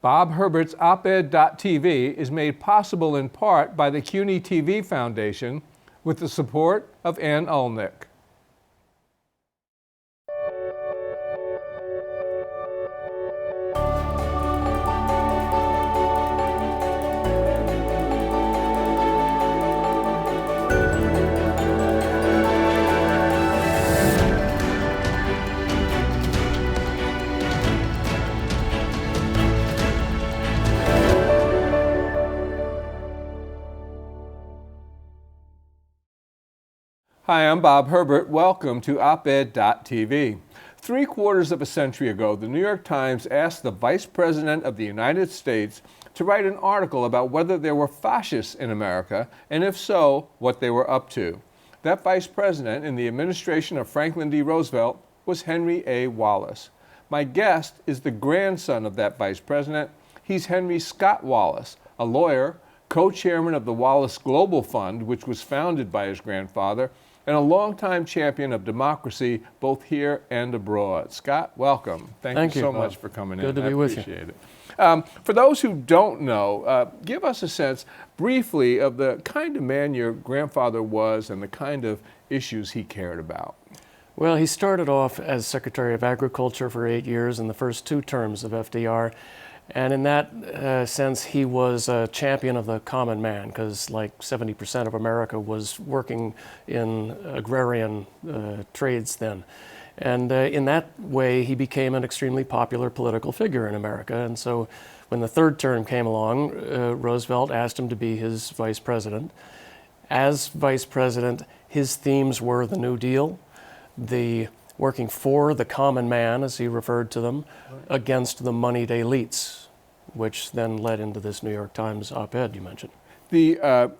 Bob Herbert's op-ed.tv is made possible in part by the CUNY TV Foundation with the support of Ann Ulnick. Hi, I'm Bob Herbert. Welcome to op-ed.tv. 3/4 of a century ago, the New York Times asked the Vice President of the United States to write an article about whether there were fascists in America, and if so, what they were up to. That Vice President in the administration of Franklin D. Roosevelt was Henry A. Wallace. My guest is the grandson of that Vice President. He's Henry Scott Wallace, a lawyer, co-chairman of the Wallace Global Fund, which was founded by his grandfather, and a longtime champion of democracy, both here and abroad. Scott, welcome. Thank you so much for coming in. Good to be with you. I appreciate it. For those who don't know, give us a sense, briefly, of the kind of man your grandfather was and the kind of issues he cared about. Well, he started off as Secretary of Agriculture for 8 years in the first 2 terms of FDR. And in that sense, he was a champion of the common man, because like 70% of America was working in agrarian trades then. And in that way, he became an extremely popular political figure in America. And so when the 3rd term came along, Roosevelt asked him to be his vice president. As vice president, his themes were the New Deal, the working for the common man, as he referred to them, against the moneyed elites, which then led into this New York Times op-ed you mentioned.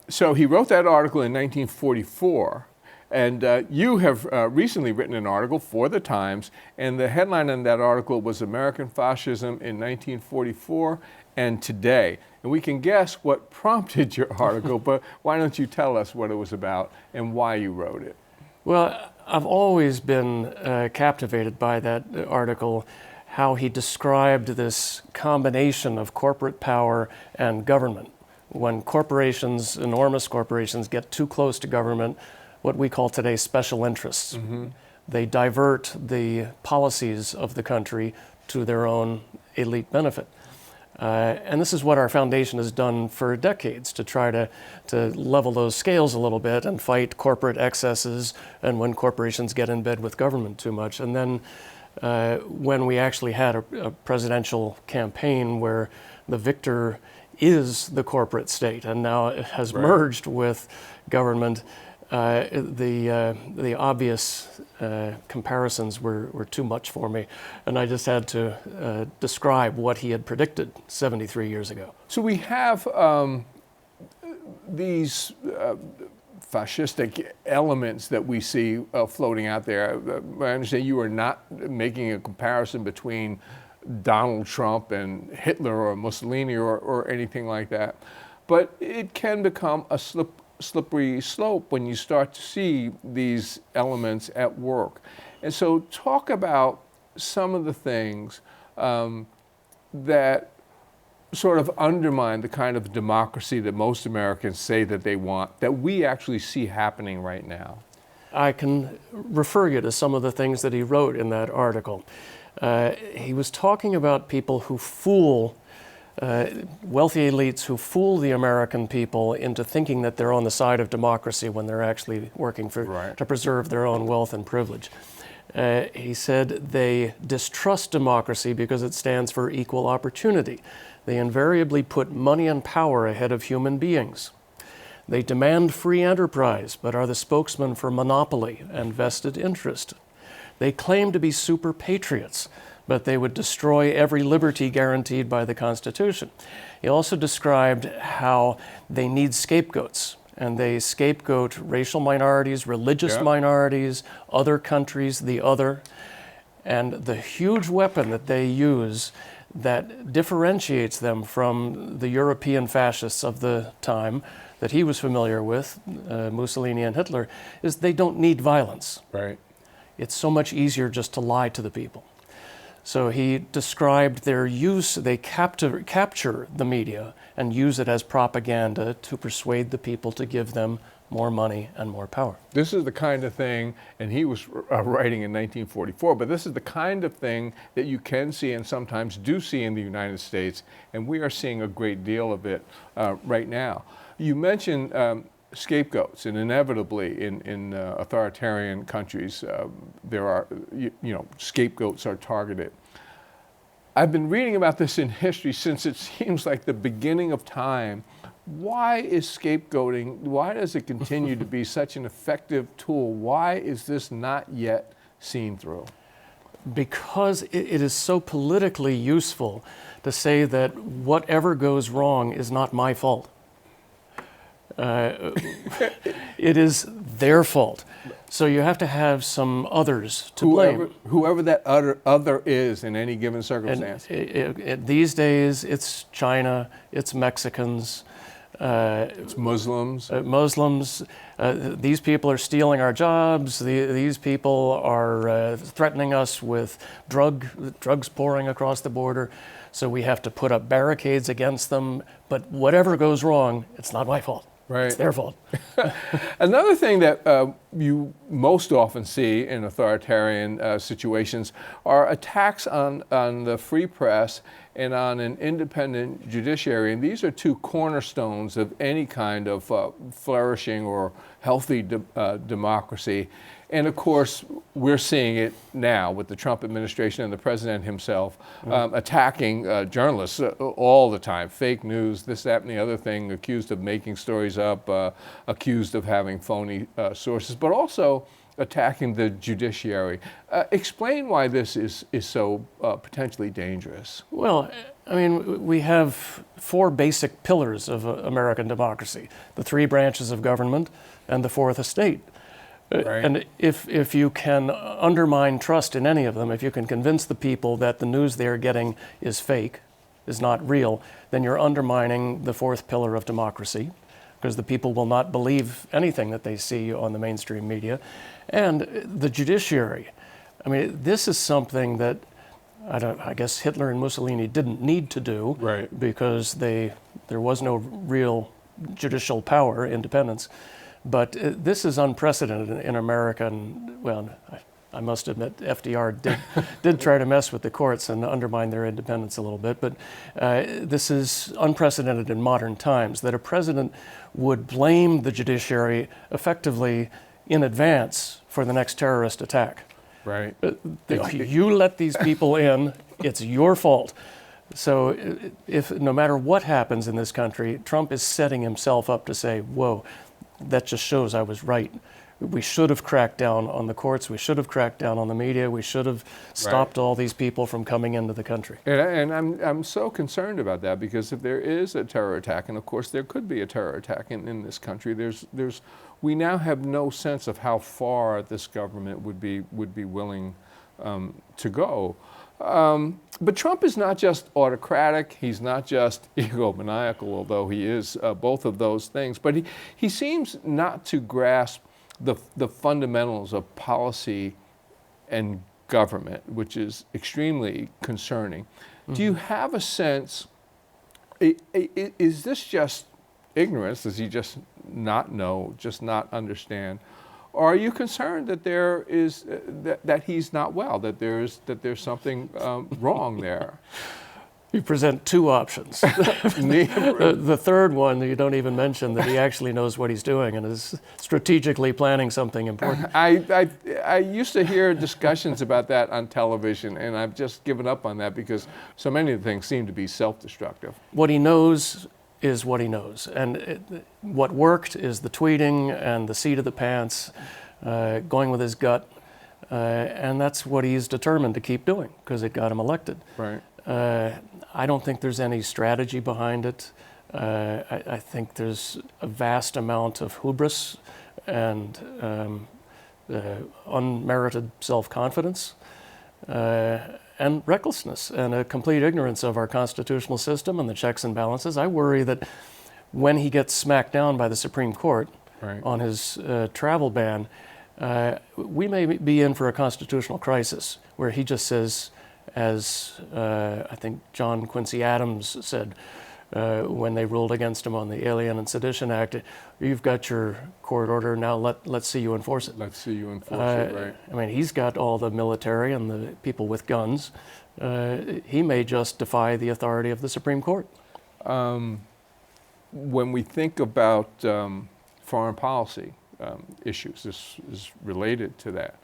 So he wrote that article in 1944, and you have recently written an article for the Times, and the headline on that article was American Fascism in 1944 and Today. And we can guess what prompted your article, but why don't you tell us what it was about and why you wrote it? Well, I've always been captivated by that article, how he described this combination of corporate power and government. When corporations, enormous corporations, get too close to government, what we call today special interests, they divert the policies of the country to their own elite benefit. And this is what our foundation has done for decades, to try to level those scales a little bit and fight corporate excesses and when corporations get in bed with government too much. And then when we actually had a presidential campaign where the victor is the corporate state and now it has merged with government, the obvious comparisons were too much for me, and I just had to describe what he had predicted 73 years ago. So we have these fascistic elements that we see floating out there. I understand you are not making a comparison between Donald Trump and Hitler or Mussolini or anything like that, but it can become a slippery slope when you start to see these elements at work. And so talk about some of the things that sort of undermine the kind of democracy that most Americans say that they want, that we actually see happening right now. I can refer you to some of the things that he wrote in that article. He was talking about people who fool wealthy elites who fool the American people into thinking that they're on the side of democracy when they're actually working to preserve their own wealth and privilege. He said they distrust democracy because it stands for equal opportunity. They invariably put money and power ahead of human beings. They demand free enterprise, but are the spokesman for monopoly and vested interest. They claim to be super patriots, but they would destroy every liberty guaranteed by the Constitution. He also described how they need scapegoats, and they scapegoat racial minorities, religious minorities, other countries, the other. And the huge weapon that they use that differentiates them from the European fascists of the time that he was familiar with, Mussolini and Hitler, is they don't need violence. Right. It's so much easier just to lie to the people. So he described their use, they capture the media and use it as propaganda to persuade the people to give them more money and more power. This is the kind of thing, and he was writing in 1944, but this is the kind of thing that you can see and sometimes do see in the United States, and we are seeing a great deal of it right now. You mentioned scapegoats, and inevitably in authoritarian countries, there are, scapegoats are targeted. I've been reading about this in history since it seems like the beginning of time. Why is scapegoating, why does it continue to be such an effective tool? Why is this not yet seen through? Because it is so politically useful to say that whatever goes wrong is not my fault. It is their fault. So you have to have some others to blame. Whoever that other is in any given circumstance. And these days, it's China, it's Mexicans, it's Muslims. Muslims. These people are stealing our jobs. These people are threatening us with drugs pouring across the border. So we have to put up barricades against them. But whatever goes wrong, it's not my fault. Right. It's their fault. Another thing that you most often see in authoritarian situations are attacks on the free press and on an independent judiciary. And these are two cornerstones of any kind of flourishing or healthy democracy. And of course, we're seeing it now with the Trump administration and the president himself attacking journalists all the time. Fake news, this, that, and the other thing, accused of making stories up, accused of having phony sources, but also attacking the judiciary. Explain why this is so potentially dangerous. Well, I mean, we have four basic pillars of American democracy: the three branches of government and the fourth estate. Right. And if you can undermine trust in any of them, if you can convince the people that the news they're getting is fake, is not real, then you're undermining the fourth pillar of democracy, because the people will not believe anything that they see on the mainstream media. And the judiciary. I mean, this is something that I guess Hitler and Mussolini didn't need to do, right, because there was no real judicial power, independence. But this is unprecedented in America. And, well, I must admit, FDR did try to mess with the courts and undermine their independence a little bit. But this is unprecedented in modern times, that a president would blame the judiciary effectively in advance for the next terrorist attack. Right. You let these people in, it's your fault. So if no matter what happens in this country, Trump is setting himself up to say, whoa, that just shows I was right. We should have cracked down on the courts. We should have cracked down on the media. We should have stopped all these people from coming into the country. And I'm so concerned about that, because if there is a terror attack, and of course there could be a terror attack in this country, we now have no sense of how far this government would be willing to go. But Trump is not just autocratic, he's not just egomaniacal, although he is both of those things, but he seems not to grasp the fundamentals of policy and government, which is extremely concerning. Mm-hmm. Do you have a sense, is this just ignorance? Does he just not know, just not understand? Or are you concerned that there is that he's not well, that there's something wrong there? You present two options. The third one you don't even mention, that he actually knows what he's doing and is strategically planning something important. I used to hear discussions about that on television, and I've just given up on that because so many of the things seem to be self-destructive. What he knows is what he knows. And what worked is the tweeting and the seat of the pants, going with his gut. And that's what he's determined to keep doing, because it got him elected. Right. I don't think there's any strategy behind it. I think there's a vast amount of hubris and unmerited self-confidence. And recklessness and a complete ignorance of our constitutional system and the checks and balances. I worry that when he gets smacked down by the Supreme Court on his travel ban, we may be in for a constitutional crisis where he just says, as I think John Quincy Adams said when they ruled against him on the Alien and Sedition Act, you've got your court order, now let's see you enforce it. Let's see you enforce it, right. I mean, he's got all the military and the people with guns. He may just defy the authority of the Supreme Court. When we think about foreign policy issues, this is related to that.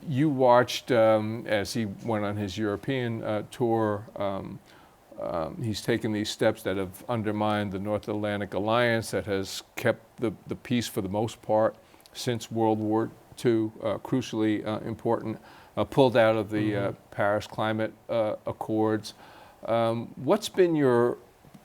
You watched as he went on his European tour. He's taken these steps that have undermined the North Atlantic Alliance, that has kept the peace for the most part since World War II, crucially important, pulled out of the Paris Climate Accords. What's been your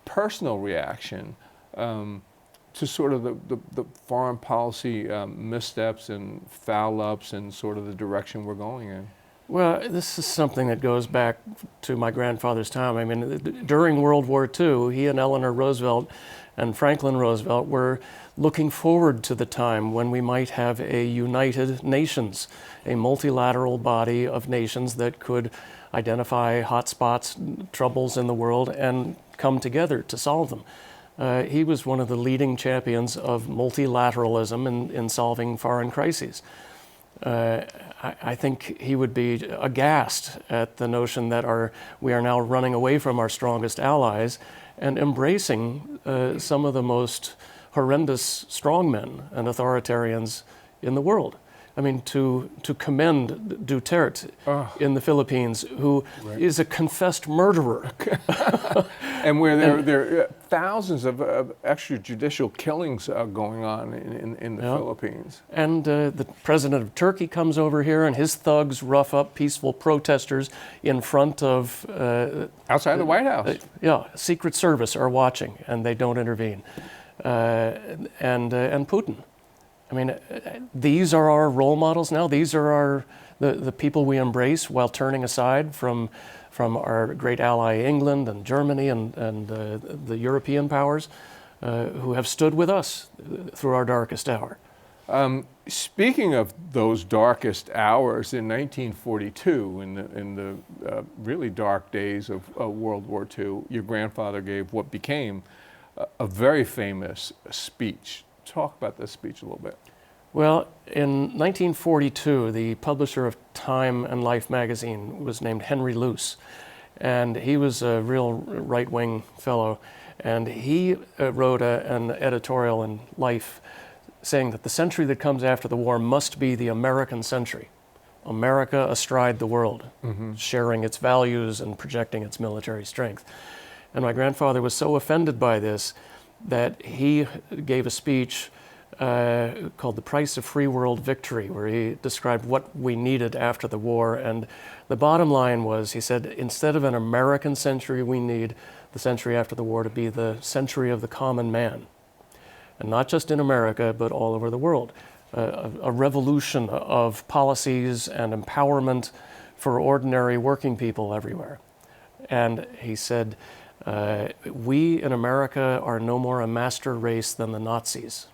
personal reaction to sort of the foreign policy missteps and foul-ups and sort of the direction we're going in? Well, this is something that goes back to my grandfather's time. I mean, during World War II, he and Eleanor Roosevelt and Franklin Roosevelt were looking forward to the time when we might have a United Nations, a multilateral body of nations that could identify hotspots, troubles in the world, and come together to solve them. He was one of the leading champions of multilateralism in solving foreign crises. I think he would be aghast at the notion that we are now running away from our strongest allies and embracing some of the most horrendous strongmen and authoritarians in the world. I mean, to commend Duterte in the Philippines, who is a confessed murderer. And where there are thousands of extrajudicial killings going on in the Philippines. And the president of Turkey comes over here, and his thugs rough up peaceful protesters in front of... outside the White House. Secret Service are watching, and they don't intervene. And Putin. I mean, these are our role models now. These are the people we embrace while turning aside from our great ally England and Germany and the European powers who have stood with us through our darkest hour. Speaking of those darkest hours, in 1942, in the really dark days of World War II, your grandfather gave what became a very famous speech. Talk about this speech a little bit. Well, in 1942, the publisher of Time and Life magazine was named Henry Luce, and he was a real right-wing fellow, and he wrote an editorial in Life saying that the century that comes after the war must be the American century. America astride the world, sharing its values and projecting its military strength. And my grandfather was so offended by this that he gave a speech called The Price of Free World Victory, where he described what we needed after the war. And the bottom line was, he said, instead of an American century, we need the century after the war to be the century of the common man. And not just in America, but all over the world. A revolution of policies and empowerment for ordinary working people everywhere. And he said, we in America are no more a master race than the Nazis.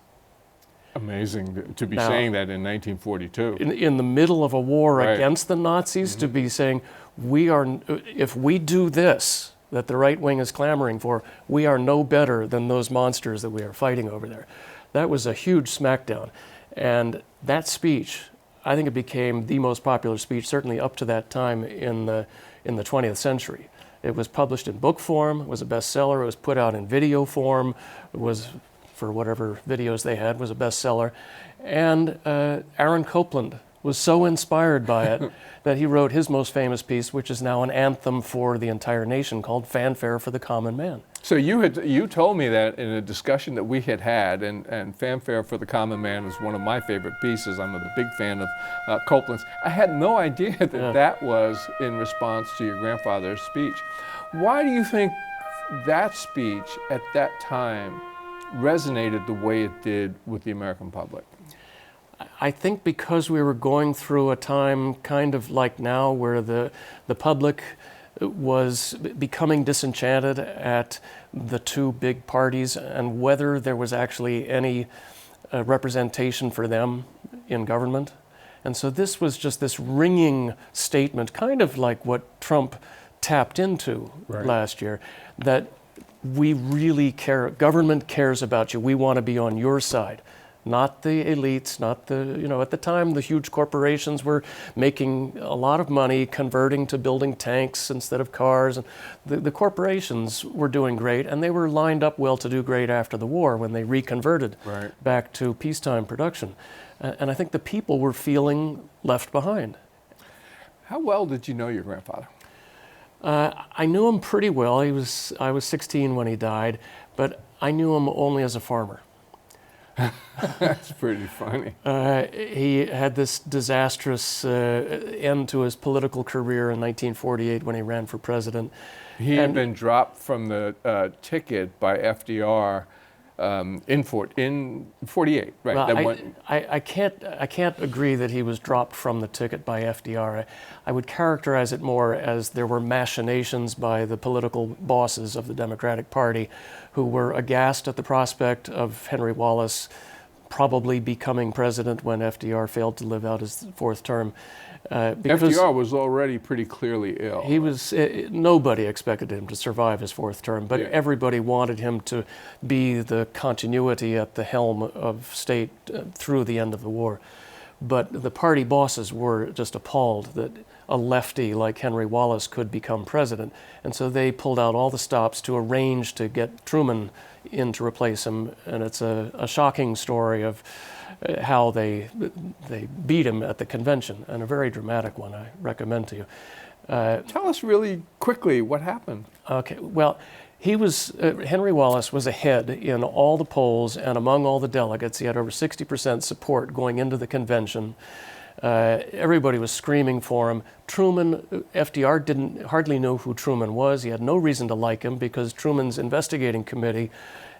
Amazing to be saying that in 1942. In the middle of a war against the Nazis, to be saying, if we do this, that the right wing is clamoring for, we are no better than those monsters that we are fighting over there. That was a huge smackdown. And that speech, I think it became the most popular speech, certainly up to that time in the 20th century. It was published in book form, it was a bestseller, it was put out in video form, it was, for whatever videos they had, was a bestseller. And Aaron Copland was so inspired by it that he wrote his most famous piece, which is now an anthem for the entire nation, called Fanfare for the Common Man. So you told me that in a discussion that we had, and Fanfare for the Common Man is one of my favorite pieces. I'm a big fan of Copland's. I had no idea that that was in response to your grandfather's speech. Why do you think that speech at that time resonated the way it did with the American public? I think because we were going through a time kind of like now, where the public was becoming disenchanted at the two big parties and whether there was actually any representation for them in government. And so this was just this ringing statement, kind of like what Trump tapped into last year, that we really care, government cares about you, we want to be on your side. Not the elites, not the, at the time the huge corporations were making a lot of money converting to building tanks instead of cars. And the corporations were doing great, and they were lined up well to do great after the war when they reconverted back to peacetime production. And I think the people were feeling left behind. How well did you know your grandfather? I knew him pretty well. I was 16 when he died, but I knew him only as a farmer. That's pretty funny. He had this disastrous end to his political career in 1948 when he ran for president. He had been dropped from the ticket by FDR in 48, right? Well, I can't agree that he was dropped from the ticket by FDR. I would characterize it more as there were machinations by the political bosses of the Democratic Party who were aghast at the prospect of Henry Wallace probably becoming president when FDR failed to live out his fourth term. FDR was already pretty clearly ill. He was. Nobody expected him to survive his fourth term, but everybody wanted him to be the continuity at the helm of state through the end of the war. But the party bosses were just appalled that a lefty like Henry Wallace could become president, and so they pulled out all the stops to arrange to get Truman in to replace him. And it's a shocking story of how they beat him at the convention, and a very dramatic one I recommend to you. Tell us really quickly what happened. Okay, well, Henry Wallace was ahead in all the polls and among all the delegates. He had over 60% support going into the convention. Everybody was screaming for him. FDR hardly know who Truman was. He had no reason to like him because Truman's investigating committee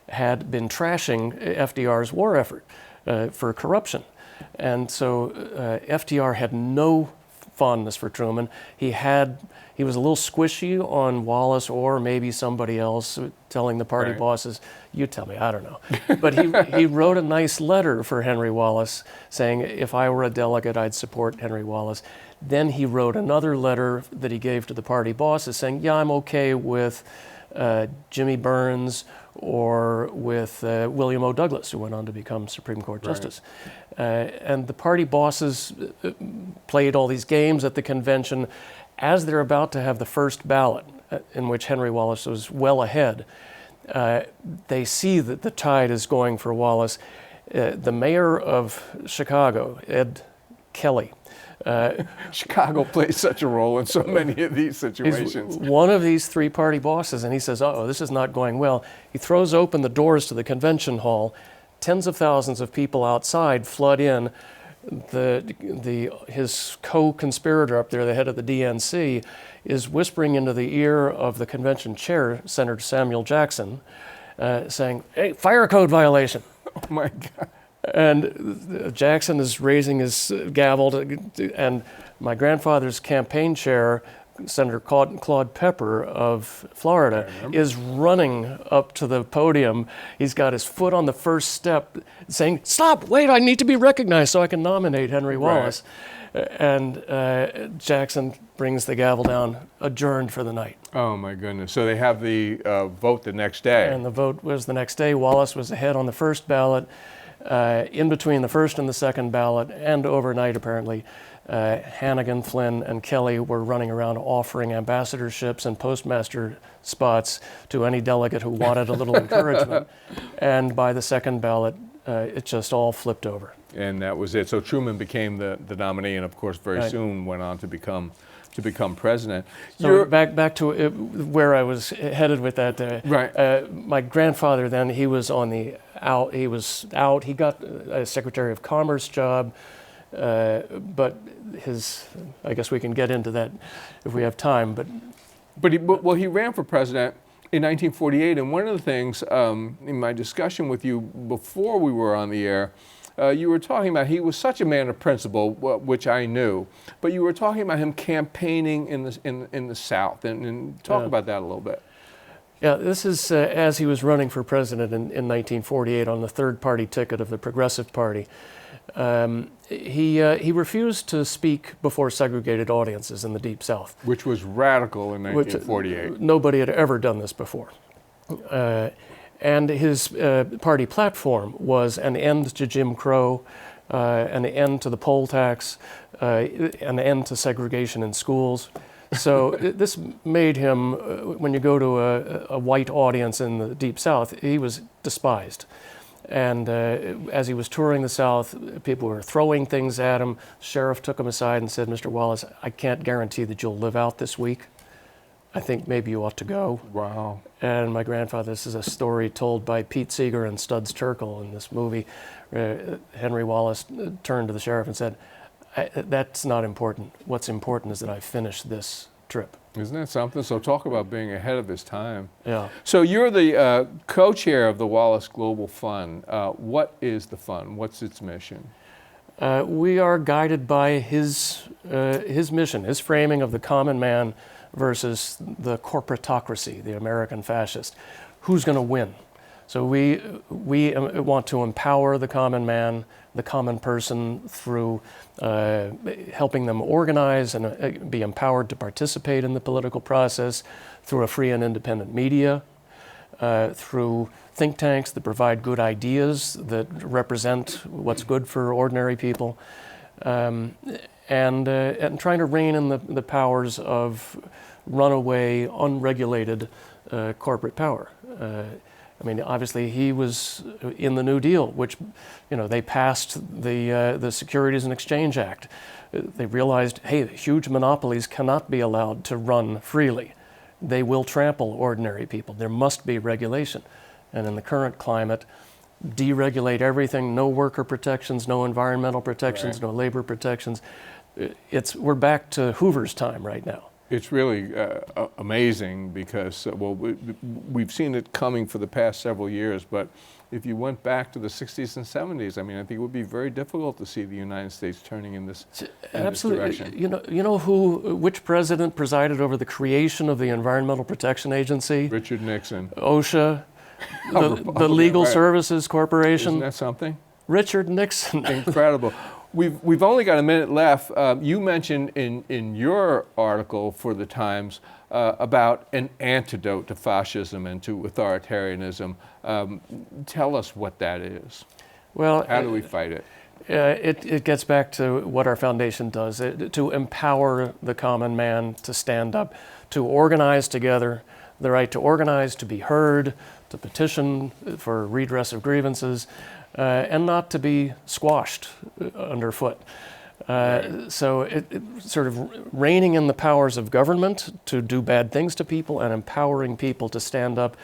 had been trashing FDR's war effort for corruption. And so FDR had no fondness for Truman. He was a little squishy on Wallace or maybe somebody else, telling the party bosses, you tell me, I don't know. But he wrote a nice letter for Henry Wallace saying, if I were a delegate, I'd support Henry Wallace. Then he wrote another letter that he gave to the party bosses saying, yeah, I'm okay with Jimmy Burns or with William O. Douglas, who went on to become Supreme Court Justice. And the party bosses played all these games at the convention. As they're about to have the first ballot, in which Henry Wallace was well ahead, they see that the tide is going for Wallace. The mayor of Chicago, Ed Kelly, Chicago plays such a role in so many of these situations. He's one of these three party bosses, and he says, uh-oh, this is not going well. He throws open the doors to the convention hall. Tens of thousands of people outside flood in. His co-conspirator up there, the head of the DNC, is whispering into the ear of the convention chair, Senator Samuel Jackson, saying, hey, fire code violation. Oh my God. And Jackson is raising his gavel, and my grandfather's campaign chair, Senator Claude Pepper of Florida, is running up to the podium. He's got his foot on the first step saying, stop, wait, I need to be recognized so I can nominate Henry Wallace. And Jackson brings the gavel down, adjourned for the night. Oh my goodness. So they have the vote the next day. And the vote was the next day. Wallace was ahead on the first ballot. In between the first and the second ballot, and overnight apparently, Hannigan, Flynn, and Kelly were running around offering ambassadorships and postmaster spots to any delegate who wanted a little encouragement. And by the second ballot, it just all flipped over. And that was it. So Truman became the nominee, and of course very soon went on to become president. So back to where I was headed with that. My grandfather then, he was out. He got a Secretary of Commerce job, but I guess we can get into that if we have time. But he ran for president in 1948, and one of the things in my discussion with you before we were on the air, you were talking about he was such a man of principle, which I knew, but you were talking about him campaigning in the South, and talk about that a little bit. Yeah, this is as he was running for president in 1948 on the third party ticket of the Progressive Party. He refused to speak before segregated audiences in the Deep South. Which was radical in 1948. Nobody had ever done this before. And his party platform was an end to Jim Crow, an end to the poll tax, an end to segregation in schools. So this made him, when you go to a white audience in the Deep South, he was despised. And as he was touring the South, people were throwing things at him. The sheriff took him aside and said, "Mr. Wallace, I can't guarantee that you'll live out this week. I think maybe you ought to go." Wow. And my grandfather, this is a story told by Pete Seeger and Studs Terkel in this movie. Henry Wallace turned to the sheriff and said, "That's not important. What's important is that I finish this trip." Isn't that something? So talk about being ahead of his time. Yeah. So you're the co-chair of the Wallace Global Fund. What is the fund? What's its mission? We are guided by his mission, his framing of the common man versus the corporatocracy, the American fascist. Who's going to win? So we want to empower the common man, the common person, through helping them organize and be empowered to participate in the political process, through a free and independent media, through think tanks that provide good ideas that represent what's good for ordinary people, and trying to rein in the powers of runaway, unregulated corporate power. I mean, obviously, he was in the New Deal, which, they passed the Securities and Exchange Act. They realized, hey, huge monopolies cannot be allowed to run freely. They will trample ordinary people. There must be regulation. And in the current climate, deregulate everything, no worker protections, no environmental protections, right. No labor protections. We're back to Hoover's time right now. It's really amazing because, we've seen it coming for the past several years, but if you went back to the 60s and 70s, I think it would be very difficult to see the United States turning in this direction. You know which president presided over the creation of the Environmental Protection Agency? Richard Nixon. OSHA, the Legal right. Services Corporation. Isn't that something? Richard Nixon. Incredible. We've only got a minute left. You mentioned in your article for the Times about an antidote to fascism and to authoritarianism. Tell us what that is. Well, how do we fight it? It gets back to what our foundation does, to empower the common man to stand up, to organize together, the right to organize, to be heard, to petition for redress of grievances, and not to be squashed underfoot. Right. So it sort of reining in the powers of government to do bad things to people and empowering people to stand up.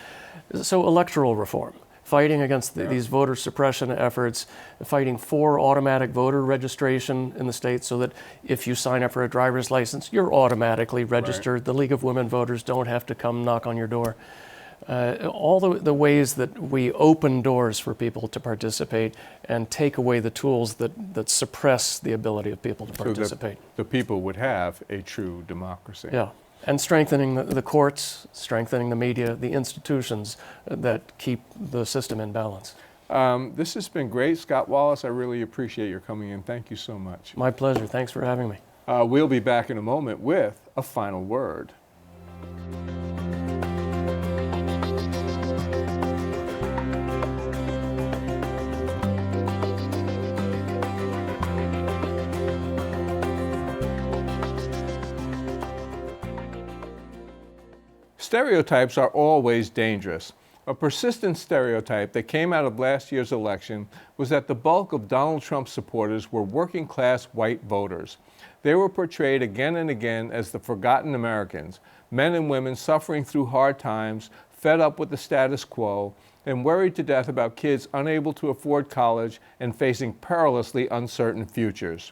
So electoral reform, fighting against these voter suppression efforts, fighting for automatic voter registration in the state so that if you sign up for a driver's license, you're automatically registered. Right. The League of Women Voters don't have to come knock on your door. All the ways that we open doors for people to participate and take away the tools that suppress the ability of people to participate. So the people would have a true democracy. Yeah, and strengthening the courts, strengthening the media, the institutions that keep the system in balance. This has been great. Scott Wallace, I really appreciate your coming in. Thank you so much. My pleasure. Thanks for having me. We'll be back in a moment with a final word. Stereotypes are always dangerous. A persistent stereotype that came out of last year's election was that the bulk of Donald Trump supporters were working-class white voters. They were portrayed again and again as the forgotten Americans, men and women suffering through hard times, fed up with the status quo, and worried to death about kids unable to afford college and facing perilously uncertain futures.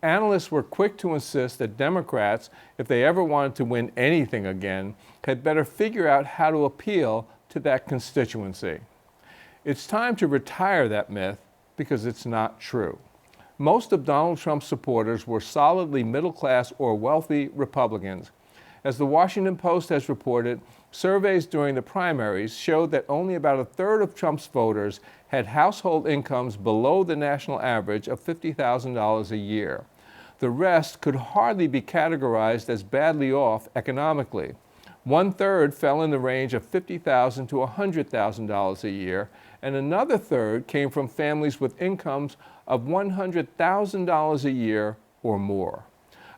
Analysts were quick to insist that Democrats, if they ever wanted to win anything again, had better figure out how to appeal to that constituency. It's time to retire that myth because it's not true. Most of Donald Trump's supporters were solidly middle-class or wealthy Republicans, As the Washington Post has reported, surveys during the primaries showed that only about a third of Trump's voters had household incomes below the national average of $50,000 a year. The rest could hardly be categorized as badly off economically. One-third fell in the range of $50,000 to $100,000 a year, and another third came from families with incomes of $100,000 a year or more.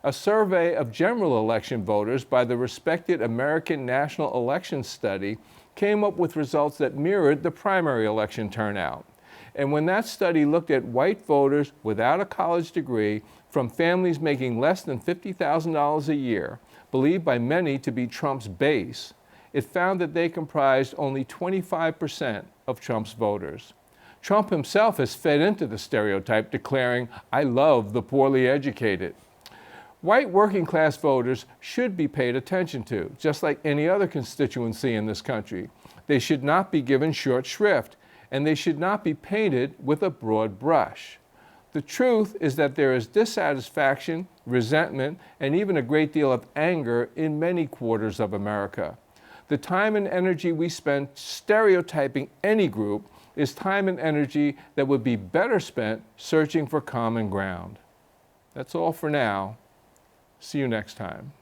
A survey of general election voters by the respected American National Election Study came up with results that mirrored the primary election turnout. And when that study looked at white voters without a college degree from families making less than $50,000 a year, believed by many to be Trump's base, it found that they comprised only 25% of Trump's voters. Trump himself has fed into the stereotype, declaring, "I love the poorly educated." White working class voters should be paid attention to, just like any other constituency in this country. They should not be given short shrift, and they should not be painted with a broad brush. The truth is that there is dissatisfaction, resentment, and even a great deal of anger in many quarters of America. The time and energy we spend stereotyping any group is time and energy that would be better spent searching for common ground. That's all for now. See you next time.